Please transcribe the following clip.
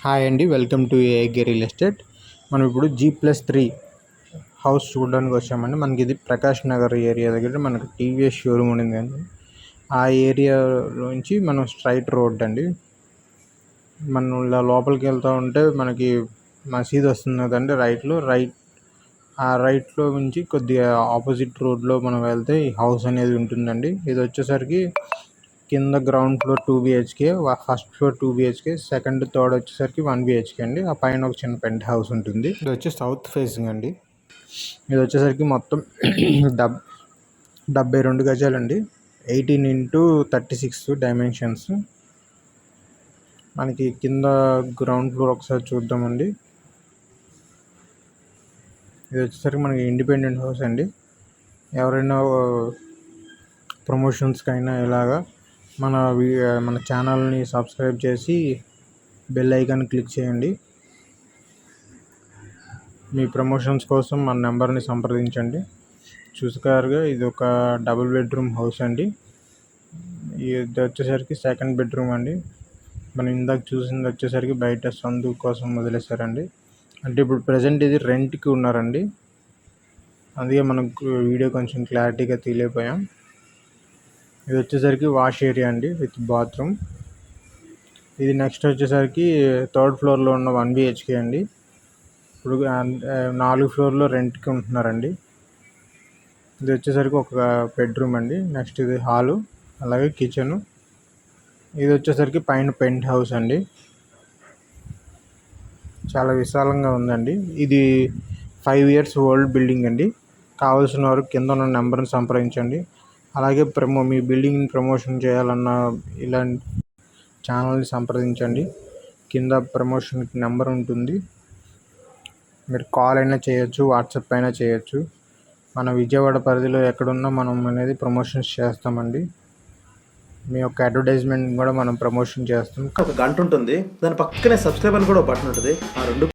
Hi అండి, welcome to ఏగే real estate. మనం ఇప్పుడు G+3 హౌస్ చూడడానికి వచ్చామండి. మనకి ఇది ప్రకాష్ నగర్ ఏరియా దగ్గర మనకి టీవీఎస్ షోరూమ్ ఉండిందండి. ఆ ఏరియాలోంచి మనం స్ట్రైట్ రోడ్ అండి. మనం ఇలా లోపలికి వెళ్తూ ఉంటే మనకి మసీద్ వస్తుంది కదండి. ఆ రైట్లో నుంచి కొద్దిగా ఆపోజిట్ రోడ్లో మనం వెళ్తే ఈ హౌస్ అనేది ఉంటుందండి. ఇది వచ్చేసరికి కింద ground floor 2 BHK, first floor 2 BHK, second third వచ్చేసరికి 1 బిహెచ్కే అండి. ఆ పైన ఒక చిన్న పెంట్ హౌస్ ఉంటుంది. ఇది వచ్చి సౌత్ ఫేసింగ్ అండి. ఇది వచ్చేసరికి మొత్తం 72 గజాలండి. 18x36 dimensions. మనకి కింద గ్రౌండ్ ఫ్లోర్ ఒకసారి చూద్దామండి. ఇది వచ్చేసరికి మనకి ఇండిపెండెంట్ హౌస్ అండి. ఎవరైనా ప్రమోషన్స్కైనా ఇలాగా మన ఛానల్ని సబ్స్క్రైబ్ చేసి బెల్ ఐకాన్ క్లిక్ చేయండి. మీ ప్రమోషన్స్ కోసం మన నెంబర్ని సంప్రదించండి. చూసుకోరుగా, ఇది ఒక డబుల్ బెడ్రూమ్ హౌస్ అండి. ఇది వచ్చేసరికి సెకండ్ బెడ్రూమ్ అండి. మనం ఇందాక చూసింది వచ్చేసరికి బయట సందు కోసం వదిలేశారండి. అంటే ఇప్పుడు ప్రజెంట్ ఇది రెంట్కి ఉన్నారండి. అందుకే మనకు వీడియో కొంచెం క్లారిటీగా తీయలేకపోయాం. ఇది వచ్చేసరికి వాష్ ఏరియా అండి విత్ బాత్రూమ్. ఇది నెక్స్ట్ వచ్చేసరికి థర్డ్ ఫ్లోర్లో ఉన్న 1 బిహెచ్కే అండి. ఇప్పుడు 4 ఫ్లోర్లో రెంట్కి ఉంటున్నారండి. ఇది వచ్చేసరికి ఒక బెడ్రూమ్ అండి. నెక్స్ట్ ఇది హాలు, అలాగే కిచెను. ఇది వచ్చేసరికి పైన పెంట్ హౌస్ అండి. చాలా విశాలంగా ఉందండి. ఇది 5 years ఓల్డ్ బిల్డింగ్ అండి. కావాల్సిన వారు కింద ఉన్న నెంబర్ని సంప్రదించండి. అలాగే మీ బిల్డింగ్ని ప్రమోషన్ చేయాలన్న ఇలాంటి ఛానల్ని సంప్రదించండి. కింద ప్రమోషన్కి నెంబర్ ఉంటుంది. మీరు కాల్ అయినా చేయొచ్చు, వాట్సాప్ అయినా చేయొచ్చు. మన విజయవాడ పరిధిలో ఎక్కడున్నా మనం అనేది ప్రమోషన్స్ చేస్తామండి. మీ యొక్క అడ్వర్టైజ్మెంట్ కూడా మనం ప్రమోషన్ చేస్తాం. ఒక గంట ఉంటుంది, దాని పక్కనే సబ్స్క్రైబ్ అని కూడా బటన్ ఉంటుంది. ఆ రెండు